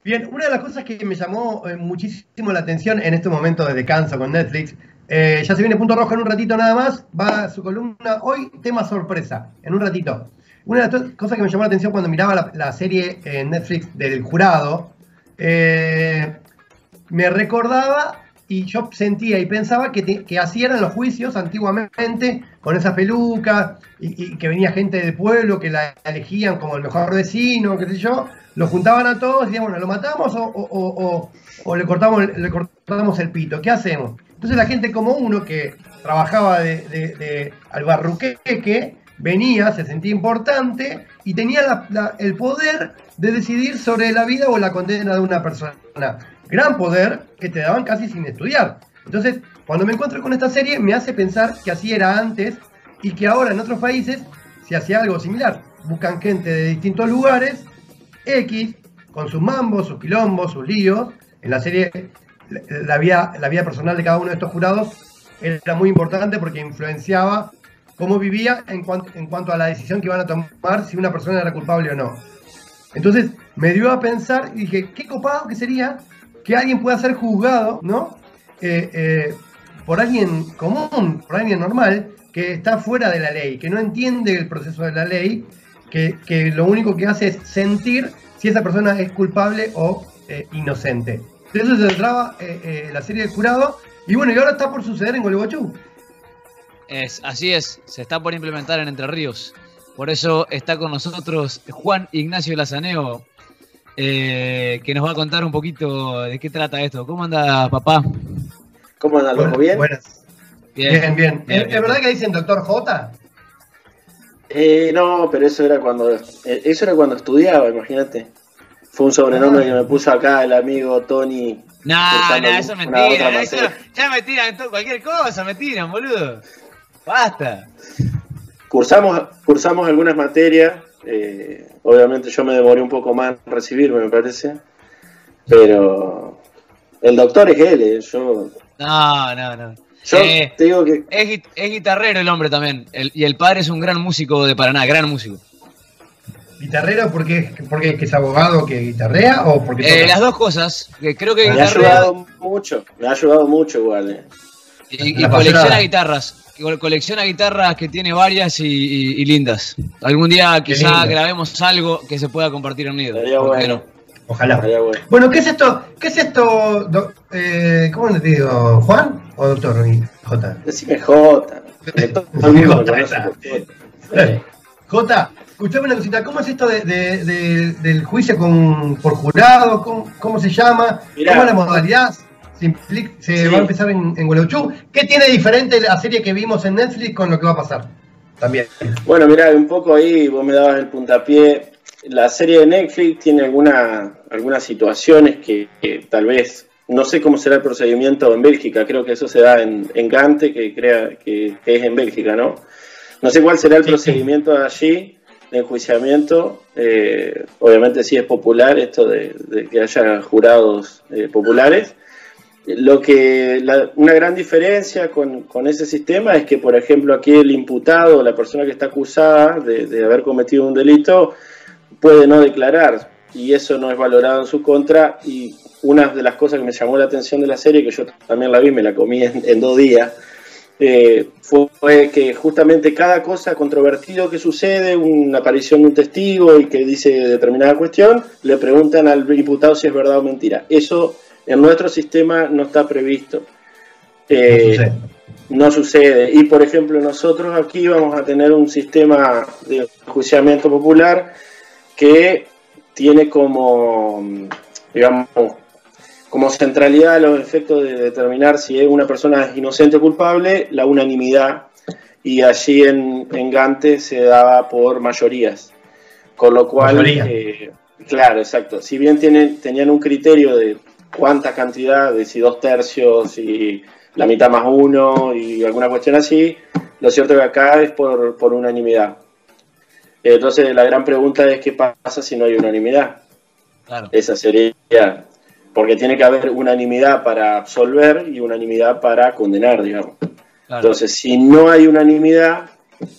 Bien, una de las cosas que me llamó muchísimo la atención en este momento de descanso con Netflix, ya se viene Punto Rojo en un ratito nada más, va su columna hoy, tema sorpresa, en un ratito. Una de las cosas que me llamó la atención cuando miraba la serie en Netflix del jurado, eh, me recordaba y yo sentía y pensaba que así eran los juicios antiguamente, con esas pelucas, y que venía gente del pueblo que la elegían como el mejor vecino, qué sé yo, lo juntaban a todos y decían, bueno, ¿lo matamos o le cortamos el pito? ¿Qué hacemos? Entonces la gente como uno que trabajaba de albarruqueque, venía, se sentía importante y tenía el poder de decidir sobre la vida o la condena de una persona. Gran poder que te daban casi sin estudiar. Entonces, cuando me encuentro con esta serie, me hace pensar que así era antes y que ahora en otros países se hacía algo similar. Buscan gente de distintos lugares, X, con sus mambos, sus quilombos, sus líos. En la serie, la vida personal de cada uno de estos jurados era muy importante porque influenciaba cómo vivía en cuanto a la decisión que iban a tomar, si una persona era culpable o no. Entonces me dio a pensar y dije, qué copado que sería que alguien pueda ser juzgado, ¿no? Por alguien común, por alguien normal, que está fuera de la ley, que no entiende el proceso de la ley, que lo único que hace es sentir si esa persona es culpable o inocente. De eso se trataba la serie del jurado, y bueno, y ahora está por suceder en Gualeguaychú. Así es, se está por implementar en Entre Ríos. Por eso está con nosotros Juan Ignacio Lazaneo, que nos va a contar un poquito de qué trata esto. ¿Cómo anda, papá? ¿Cómo anda, loco? ¿Bien? Buenas. Bien. ¿Es verdad que dicen doctor J? No, pero eso era cuando estudiaba, imagínate. Fue un sobrenombre que me puso acá el amigo Tony. No, eso es mentira. Ya me tiran cualquier cosa, me tiran, boludo. Basta. Cursamos algunas materias. Obviamente yo me demoré un poco más en recibirme, me parece. Pero el doctor es él, yo... No. Yo te digo que... Es guitarrero el hombre también. Y el padre es un gran músico de Paraná, gran músico. ¿Guitarrero porque es abogado que guitarrea o porque las dos cosas. Que creo que me ha ayudado mucho igual. Y colecciona guitarras. Colecciona guitarras que tiene varias y lindas. Algún día quizá grabemos algo que se pueda compartir en Nido. Bueno. Ojalá. Bueno, ¿qué es esto? ¿Cómo te digo? ¿Juan o doctor J? Decime J. J, escuchame una cosita, ¿cómo es esto del juicio por jurado? ¿Cómo se llama? Mirá, ¿Cómo es la modalidad? ¿Se va a empezar en Gualeguaychú? ¿Qué tiene diferente la serie que vimos en Netflix con lo que va a pasar? También. Bueno, mirá, un poco ahí vos me dabas el puntapié. La serie de Netflix tiene algunas situaciones que tal vez, no sé cómo será el procedimiento en Bélgica, creo que eso se da en Gante, que es en Bélgica, ¿no? No sé cuál será el procedimiento de allí, de enjuiciamiento. Obviamente sí es popular esto de que haya jurados populares. Una gran diferencia con ese sistema es que, por ejemplo, aquí el imputado, la persona que está acusada de haber cometido un delito, puede no declarar y eso no es valorado en su contra. Y una de las cosas que me llamó la atención de la serie, que yo también la vi, me la comí en 2 días, fue que justamente cada cosa controvertido que sucede, una aparición de un testigo y que dice determinada cuestión, le preguntan al imputado si es verdad o mentira. Eso en nuestro sistema no está previsto. No sucede. Y por ejemplo, nosotros aquí vamos a tener un sistema de enjuiciamiento popular que tiene como, digamos, como centralidad a los efectos de determinar si es una persona es inocente o culpable, la unanimidad, y allí en Gante se daba por mayorías, con lo cual, claro, exacto, si bien tenían un criterio de cuánta cantidad, de si 2/3, y la mitad más 1, y alguna cuestión así, lo cierto es que acá es por unanimidad. Entonces la gran pregunta es qué pasa si no hay unanimidad. Claro. Esa sería... Porque tiene que haber unanimidad para absolver y unanimidad para condenar, digamos. Claro. Entonces, si no hay unanimidad,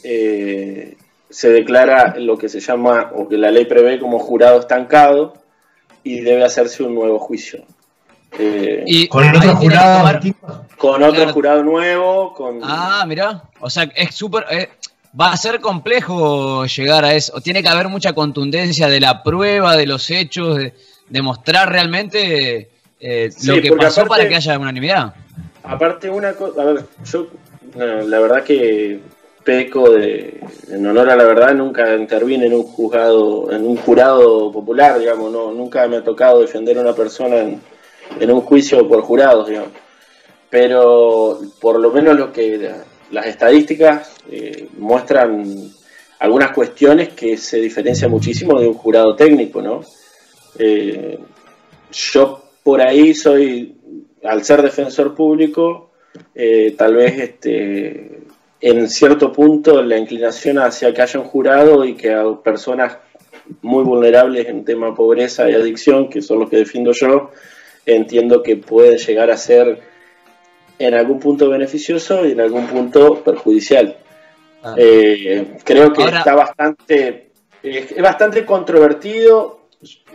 se declara lo que se llama, o que la ley prevé como jurado estancado, y debe hacerse un nuevo juicio. Y con el otro jurado con otro jurado nuevo. Mirá, o sea, es súper... va a ser complejo llegar a eso. Tiene que haber mucha contundencia de la prueba, de los hechos, de mostrar realmente lo que pasó, aparte, para que haya unanimidad. Aparte, una cosa, a ver, yo la verdad que peco en honor a la verdad, nunca intervine en un jurado popular, digamos, nunca me ha tocado defender a una persona en un juicio por jurados, digamos. Pero por lo menos las estadísticas muestran algunas cuestiones que se diferencian muchísimo de un jurado técnico, ¿no? Yo por ahí al ser defensor público, tal vez en cierto punto la inclinación hacia que haya un jurado y que a personas muy vulnerables en tema de pobreza y adicción, que son los que defiendo yo, entiendo que puede llegar a ser en algún punto beneficioso y en algún punto perjudicial. Creo que es bastante controvertido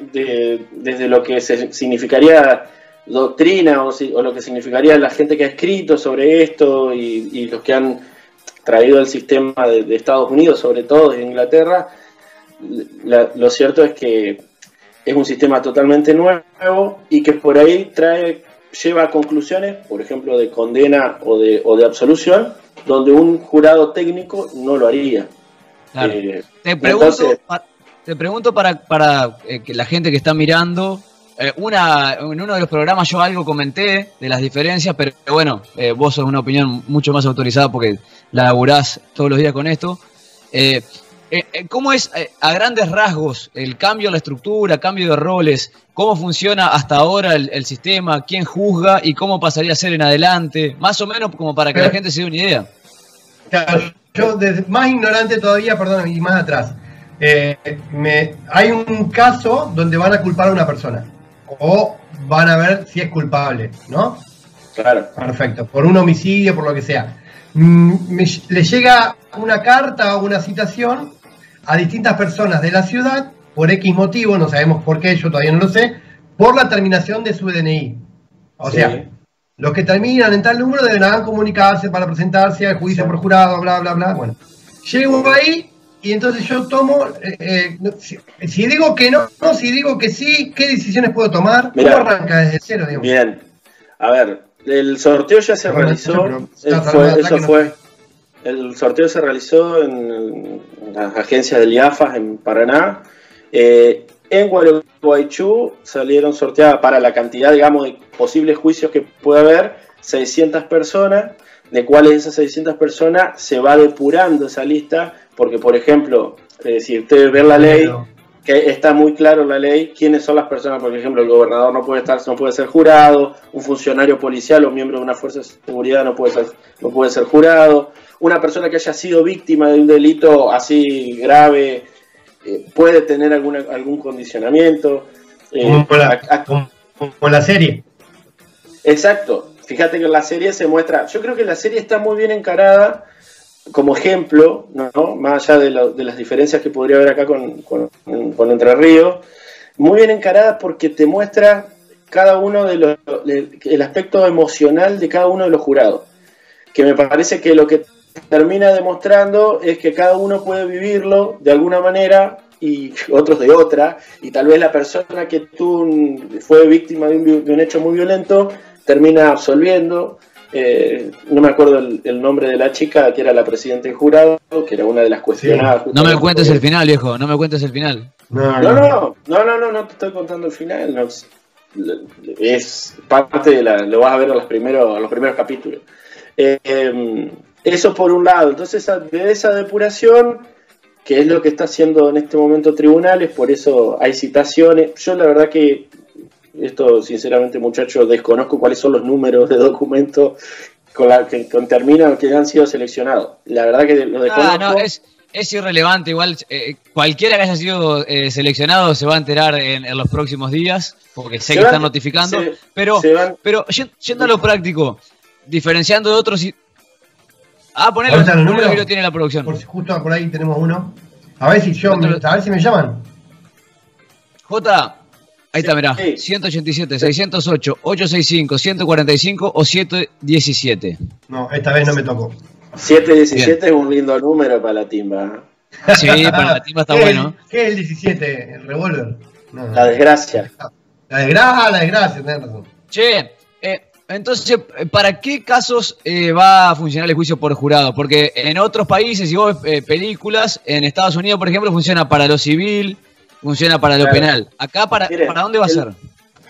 desde lo que significaría doctrina o lo que significaría la gente que ha escrito sobre esto y los que han traído el sistema de Estados Unidos, sobre todo de Inglaterra. Lo cierto es que es un sistema totalmente nuevo y que por ahí lleva a conclusiones, por ejemplo, de condena o de absolución, donde un jurado técnico no lo haría. Claro. Te pregunto para que la gente que está mirando, en uno de los programas yo algo comenté de las diferencias, pero bueno, vos sos una opinión mucho más autorizada porque la laburás todos los días con esto. ¿Cómo es a grandes rasgos el cambio de la estructura, cambio de roles? ¿Cómo funciona hasta ahora el sistema? ¿Quién juzga? ¿Y cómo pasaría a ser en adelante? Más o menos como para que la gente se dé una idea. Claro, yo desde más ignorante todavía, perdón, y más atrás. Hay un caso donde van a culpar a una persona o van a ver si es culpable, ¿no? Claro. Perfecto, por un homicidio, por lo que sea. Le llega una carta o una citación a distintas personas de la ciudad por X motivo, no sabemos por qué, yo todavía no lo sé, por la terminación de su DNI. O sea, los que terminan en tal número deberán comunicarse para presentarse al juicio por jurado, bla, bla, bla. Bueno, llego ahí y entonces yo tomo, si digo que no, si digo que sí, ¿qué decisiones puedo tomar? ¿Cómo arranca desde cero, digamos? Bien, a ver, el sorteo ya se realizó, el sorteo se realizó en las agencias del IAFAS en Paraná. En Gualeguaychú salieron sorteadas para la cantidad, digamos, de posibles juicios que puede haber, 600 personas, de cuales esas 600 personas se va depurando esa lista, porque, por ejemplo, si ustedes ven la ley, que está muy claro la ley, quiénes son las personas, por ejemplo, el gobernador no puede ser jurado, un funcionario policial o miembro de una fuerza de seguridad no puede ser jurado, una persona que haya sido víctima de un delito así grave puede tener algún condicionamiento. Como la serie. Exacto. Fíjate que en la serie se muestra, yo creo que la serie está muy bien encarada como ejemplo, ¿no? Más allá de las diferencias que podría haber acá con Entre Ríos, muy bien encarada porque te muestra cada uno el aspecto emocional de cada uno de los jurados, que me parece que lo que termina demostrando es que cada uno puede vivirlo de alguna manera y otros de otra, y tal vez la persona que fue víctima de un hecho muy violento termina absolviendo. No me acuerdo el nombre de la chica que era la presidenta del jurado, que era una de las cuestionadas. No me cuentes el final, viejo, no me cuentes el final. No te estoy contando el final. No, es parte lo vas a ver a los primeros capítulos. Eso por un lado. Entonces, de esa depuración, que es lo que está haciendo en este momento tribunales, por eso hay citaciones. Yo la verdad que esto, sinceramente, muchachos, desconozco cuáles son los números de documentos que terminan, que han sido seleccionados. La verdad que lo desconozco. No, es irrelevante. Igual cualquiera que haya sido seleccionado se va a enterar en los próximos días, porque sé que están notificando. Pero yendo a lo práctico, diferenciando de otros... poner los números que lo tiene la producción. Justo por ahí tenemos uno. A ver si me llaman. Jota, Ahí está, mirá. Sí. 187, 608, 865, 145 o 717. No, esta vez no me tocó. 717 es un lindo número para la timba. Sí, para la timba está bueno. ¿Qué es el 17? ¿El revólver? No. La desgracia. La desgracia, tenés razón. Che, entonces, ¿para qué casos va a funcionar el juicio por jurado? Porque en otros países, si vos ves películas, en Estados Unidos, por ejemplo, funciona para lo civil, funciona para lo penal. Acá, Miren, ¿para dónde va a ser?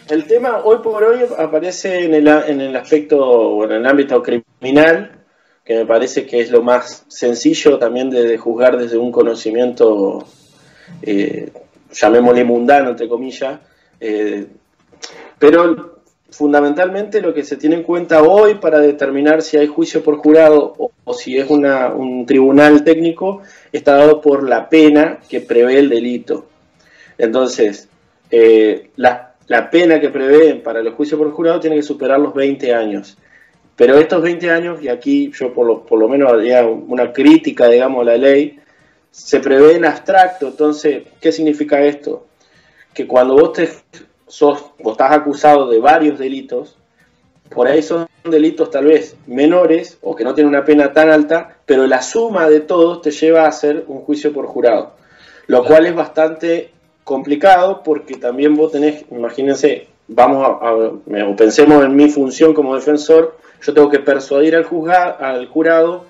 El tema hoy por hoy aparece en el aspecto, bueno, en el ámbito criminal, que me parece que es lo más sencillo también de juzgar desde un conocimiento, llamémosle mundano, entre comillas, pero fundamentalmente lo que se tiene en cuenta hoy para determinar si hay juicio por jurado o si es un tribunal técnico está dado por la pena que prevé el delito. Entonces, la pena que prevén para los juicios por jurado tiene que superar los 20 años. Pero estos 20 años, y aquí yo por lo menos haría una crítica, digamos, a la ley, se prevé en abstracto. Entonces, ¿qué significa esto? Que cuando vos estás acusado de varios delitos, por ahí son delitos tal vez menores o que no tienen una pena tan alta, pero la suma de todos te lleva a hacer un juicio por jurado. Lo cual es bastante complicado porque también vos tenés, imagínense, pensemos en mi función como defensor, yo tengo que persuadir al jurado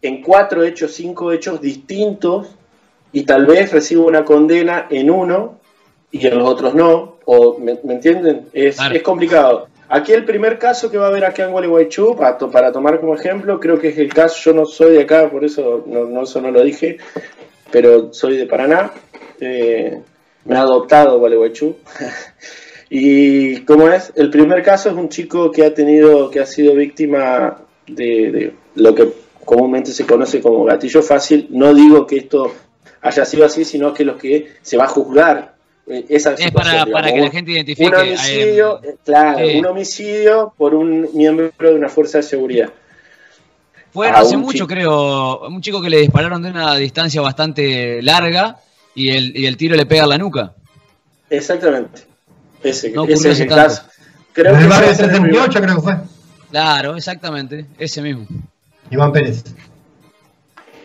en 4 hechos, 5 hechos distintos y tal vez recibo una condena en uno y en los otros no, o ¿me entienden? Es complicado. Aquí el primer caso que va a haber acá en Gualeguaychú, para tomar como ejemplo, creo que es el caso, yo no soy de acá, por eso eso no lo dije, pero soy de Paraná, me ha adoptado Gualeguaychú. Y ¿cómo es? El primer caso es un chico que ha sido víctima de lo que comúnmente se conoce como gatillo fácil. No digo que esto haya sido así, sino que lo que se va a juzgar esa situación. Para que la gente identifique. Un homicidio, un homicidio por un miembro de una fuerza de seguridad. Fue hace mucho, creo, un chico que le dispararon de una distancia bastante larga y el tiro le pega en la nuca. Exactamente. Ese es el tanto. caso. Creo en que el barrio 78 creo que fue. Claro, exactamente, ese mismo. Iván Pérez.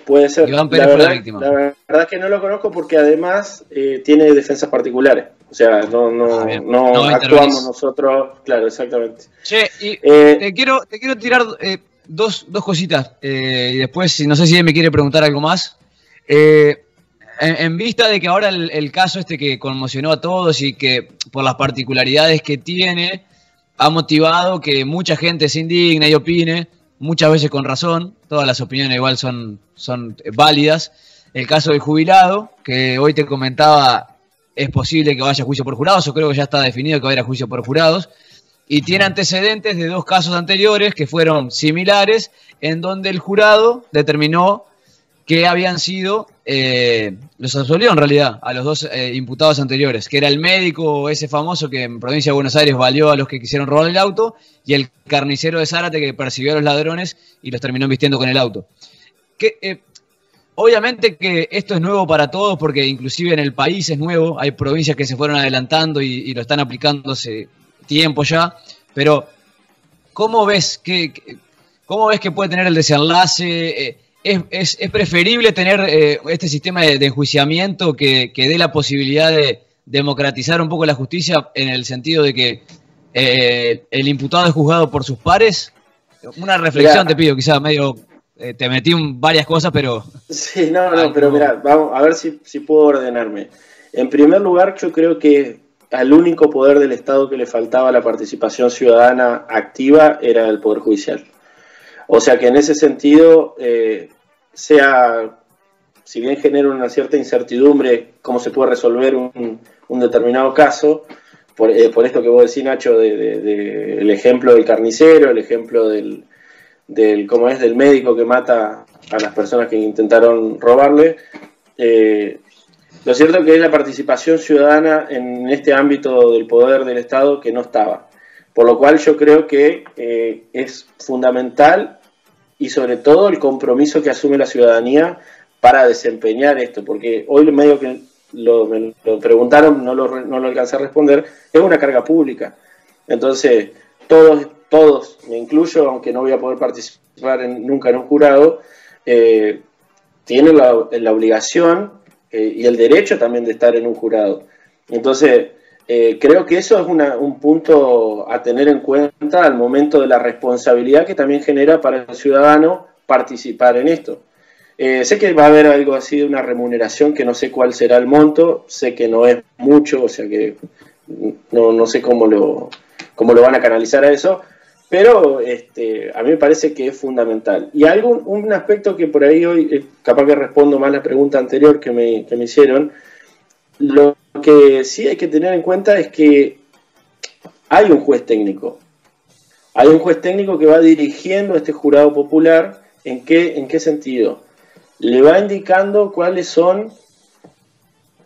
Puede ser. Iván Pérez fue la víctima. La verdad es que no lo conozco porque además tiene defensas particulares. O sea, no actuamos nosotros. Claro, exactamente. Che, y te quiero tirar dos cositas. Y después, no sé si me quiere preguntar algo más. En vista de que ahora el caso que conmocionó a todos y que por las particularidades que tiene ha motivado que mucha gente se indigne y opine, muchas veces con razón, todas las opiniones igual son válidas. El caso del jubilado, que hoy te comentaba, es posible que vaya a juicio por jurados, o creo que ya está definido que va a ir a juicio por jurados, y tiene antecedentes de 2 casos anteriores que fueron similares, en donde el jurado determinó que habían sido, los absolvió en realidad, a los 2 imputados anteriores, que era el médico ese famoso que en provincia de Buenos Aires valió a los que quisieron robar el auto, y el carnicero de Zárate que persiguió a los ladrones y los terminó embistiendo con el auto. Obviamente que esto es nuevo para todos, porque inclusive en el país es nuevo, hay provincias que se fueron adelantando y lo están aplicando hace tiempo ya, pero ¿cómo ves que puede tener el desenlace? ¿Es preferible tener este sistema de enjuiciamiento que dé la posibilidad de democratizar un poco la justicia en el sentido de que el imputado es juzgado por sus pares? Una reflexión te pido, quizás medio... te metí varias cosas, pero... Sí, pero mirá, vamos a ver si puedo ordenarme. En primer lugar, yo creo que al único poder del Estado que le faltaba la participación ciudadana activa era el Poder Judicial. O sea que en ese sentido, si bien genera una cierta incertidumbre cómo se puede resolver un determinado caso, por esto que vos decís, Nacho, el ejemplo del carnicero, el ejemplo del médico que mata a las personas que intentaron robarle, lo cierto es que es la participación ciudadana en este ámbito del poder del Estado que no estaba. Por lo cual yo creo que es fundamental y sobre todo el compromiso que asume la ciudadanía para desempeñar esto, porque hoy medio que me lo preguntaron, no lo alcancé a responder, es una carga pública. Entonces, todos, me incluyo, aunque no voy a poder participar nunca en un jurado, tienen la obligación y el derecho también de estar en un jurado. Entonces, creo que eso es un punto a tener en cuenta al momento de la responsabilidad que también genera para el ciudadano participar en esto. Sé que va a haber algo así de una remuneración que no sé cuál será el monto, sé que no es mucho, o sea que no sé cómo lo van a canalizar a eso, pero a mí me parece que es fundamental. Y un aspecto que por ahí hoy, capaz que respondo más la pregunta anterior que me hicieron, lo que sí hay que tener en cuenta es que hay un juez técnico. Hay un juez técnico que va dirigiendo a este jurado popular. ¿En qué sentido? Le va indicando cuáles son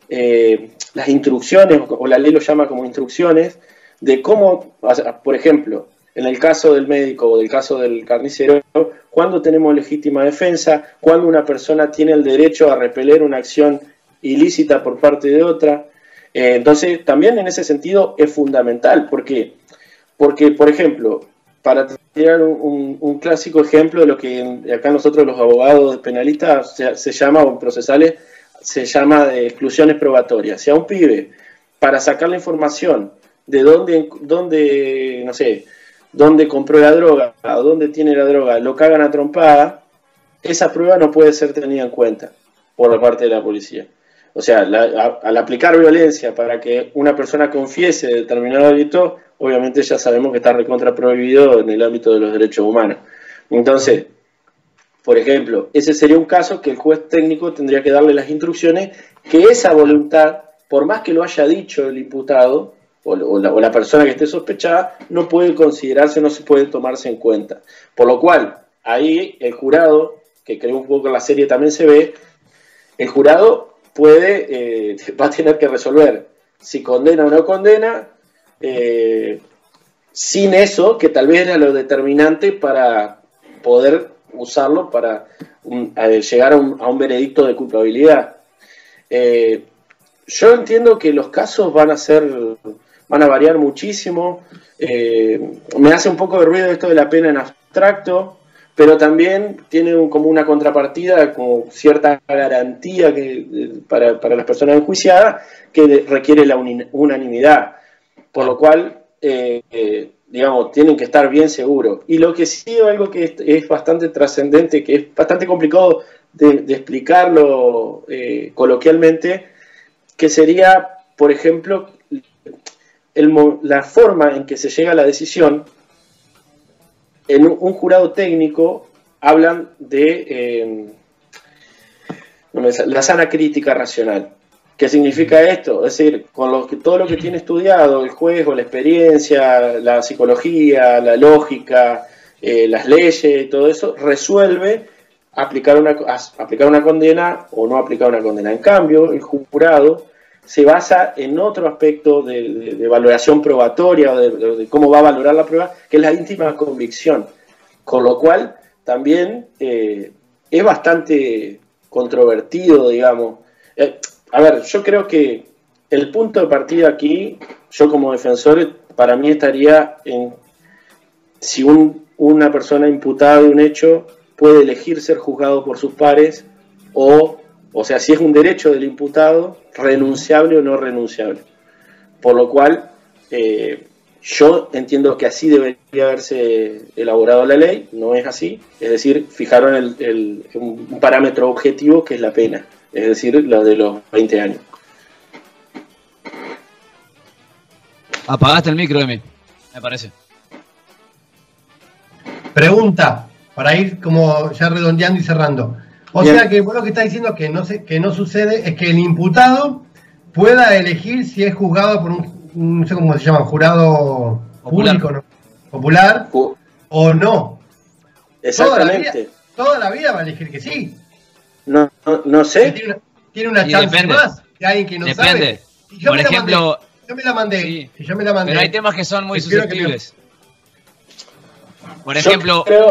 las instrucciones, o la ley lo llama como instrucciones, de cómo, por ejemplo, en el caso del médico o del caso del carnicero, cuándo tenemos legítima defensa, cuándo una persona tiene el derecho a repeler una acción ilícita por parte de otra. Entonces, también en ese sentido es fundamental. ¿Por qué? Porque, por ejemplo, para tirar un clásico ejemplo de lo que acá nosotros los abogados penalistas se llama, o procesales, se llama de exclusiones probatorias. Si a un pibe, para sacar la información de dónde no sé, dónde compró la droga, o dónde tiene la droga, lo cagan a trompada, esa prueba no puede ser tenida en cuenta por la parte de la policía. O sea, al aplicar violencia para que una persona confiese determinado delito, obviamente ya sabemos que está recontra prohibido en el ámbito de los derechos humanos. Entonces, por ejemplo, ese sería un caso que el juez técnico tendría que darle las instrucciones que esa voluntad, por más que lo haya dicho el imputado o la persona que esté sospechada, no puede considerarse, no se puede tomarse en cuenta. Por lo cual, ahí el jurado, que creo un poco en la serie también se ve, el jurado va a tener que resolver si condena o no condena, sin eso, que tal vez era lo determinante para poder usarlo para llegar a un veredicto de culpabilidad. Yo entiendo que los casos van a variar muchísimo. Me hace un poco de ruido esto de la pena en abstracto, pero también tiene como una contrapartida, como cierta garantía para las personas enjuiciadas, que requiere la unanimidad, por lo cual, digamos, tienen que estar bien seguros. Y lo que sí, algo que es bastante trascendente, que es bastante complicado de explicarlo coloquialmente, que sería, por ejemplo, la forma en que se llega a la decisión. En un jurado técnico hablan de la sana crítica racional. ¿Qué significa esto? Es decir, todo lo que tiene estudiado el juez, o la experiencia, la psicología, la lógica, las leyes y todo eso, resuelve aplicar una condena o no aplicar una condena. En cambio, el jurado se basa en otro aspecto de valoración probatoria, o de cómo va a valorar la prueba, que es la íntima convicción. Con lo cual, también es bastante controvertido, digamos. A ver, yo creo que el punto de partida aquí, yo como defensor, para mí estaría en si una persona imputada de un hecho puede elegir ser juzgado por sus pares, o sea, si es un derecho del imputado, renunciable o no renunciable. Por lo cual, yo entiendo que así debería haberse elaborado la ley, no es así, es decir, fijaron un parámetro objetivo que es la pena, es decir, lo de los 20 años. Apagaste el micro, Emi, me parece. Pregunta, para ir como ya redondeando y cerrando. O Bien. sea que vos lo que estás diciendo que no sucede es que el imputado pueda elegir si es juzgado por no sé cómo se llama, jurado Popular. público, ¿no? Popular o no. Exactamente. Toda la vida va a elegir que sí. No sé. Tiene una Sí, chance depende. más que alguien que no Depende. sabe. Si yo Por me la ejemplo, mandé, yo me la mandé, sí. si yo me la mandé. Pero hay temas que son muy prefiero que susceptibles. Por Yo ejemplo, creo-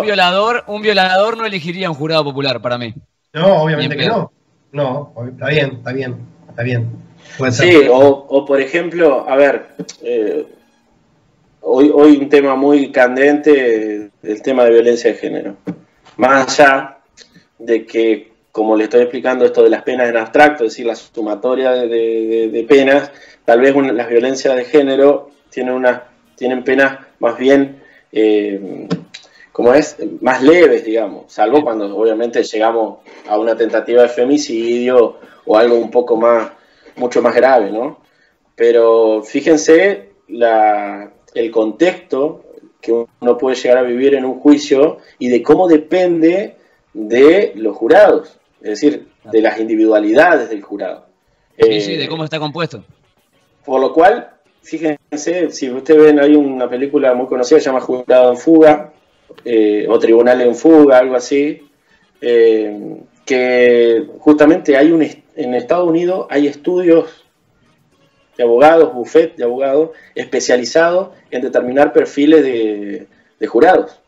un violador no elegiría un jurado popular para mí. No, obviamente Bien que pedo. no. No, está bien. Puede ser. Sí, o por ejemplo, a ver, hoy un tema muy candente, el tema de violencia de género. Más allá de que, como le estoy explicando, esto de las penas en abstracto, es decir, la sumatoria de penas, tal vez las violencias de género tienen penas más bien, más leves, digamos, salvo cuando obviamente llegamos a una tentativa de femicidio o algo un poco mucho más grave, ¿no? Pero fíjense el contexto que uno puede llegar a vivir en un juicio y de cómo depende de los jurados, es decir, de las individualidades del jurado. Sí, de cómo está compuesto. Por lo cual, fíjense, si ustedes ven, hay una película muy conocida, se llama Jurado en Fuga, o Tribunal en Fuga, algo así, que justamente en Estados Unidos hay estudios de abogados, bufet de abogados, especializados en determinar perfiles de jurados.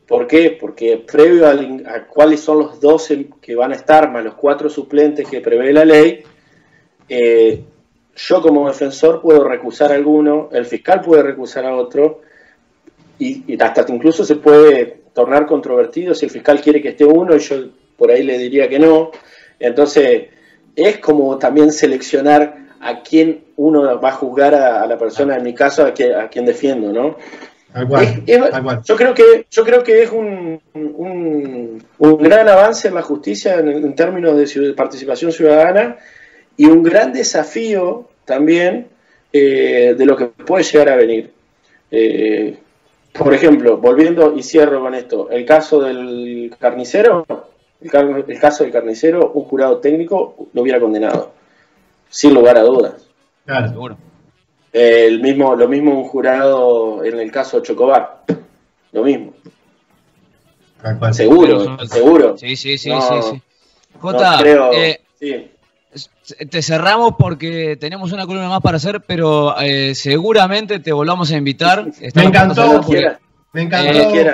¿Por qué? Porque previo a cuáles son los 12 que van a estar, más los 4 suplentes que prevé la ley, yo como defensor puedo recusar a alguno, el fiscal puede recusar a otro, y hasta incluso se puede tornar controvertido si el fiscal quiere que esté uno y yo por ahí le diría que no. Entonces, es como también seleccionar a quién uno va a juzgar a la persona, en mi caso, a quien defiendo, ¿no? Tal cual. Yo creo que es un gran avance en la justicia en términos de participación ciudadana y un gran desafío también de lo que puede llegar a venir. Por ejemplo, volviendo y cierro con esto, el caso del carnicero, el caso del carnicero, un jurado técnico lo hubiera condenado, sin lugar a dudas. Claro. Seguro. Lo mismo un jurado en el caso de Chocobar, lo mismo. Seguro. Sí. No, sí. Jota, no creo, sí. Te cerramos porque tenemos una columna más para hacer, pero seguramente te volvamos a invitar. Me encantó, Jota.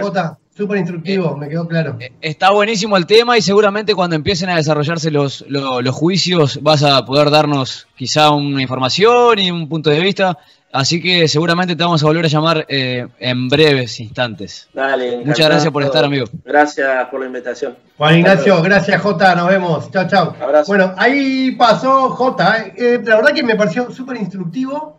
Jota. Súper instructivo, me quedó claro. Está buenísimo el tema y seguramente cuando empiecen a desarrollarse los juicios vas a poder darnos quizá una información y un punto de vista. Así que seguramente te vamos a volver a llamar en breves instantes. Dale, muchas gracias por estar, amigo. Gracias por la invitación. Juan Ignacio, gracias Jota, nos vemos. Chao. Abrazo. Bueno, ahí pasó Jota. La verdad que me pareció súper instructivo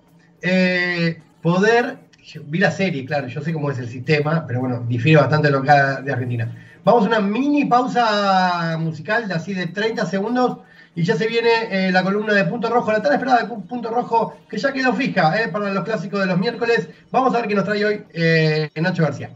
poder... Vi la serie, claro, yo sé cómo es el sistema, pero bueno, difiere bastante de lo que de Argentina. Vamos a una mini pausa musical de así de 30 segundos y ya se viene la columna de Punto Rojo, la tan esperada de Punto Rojo, que ya quedó fija para los clásicos de los miércoles. Vamos a ver qué nos trae hoy Nacho García.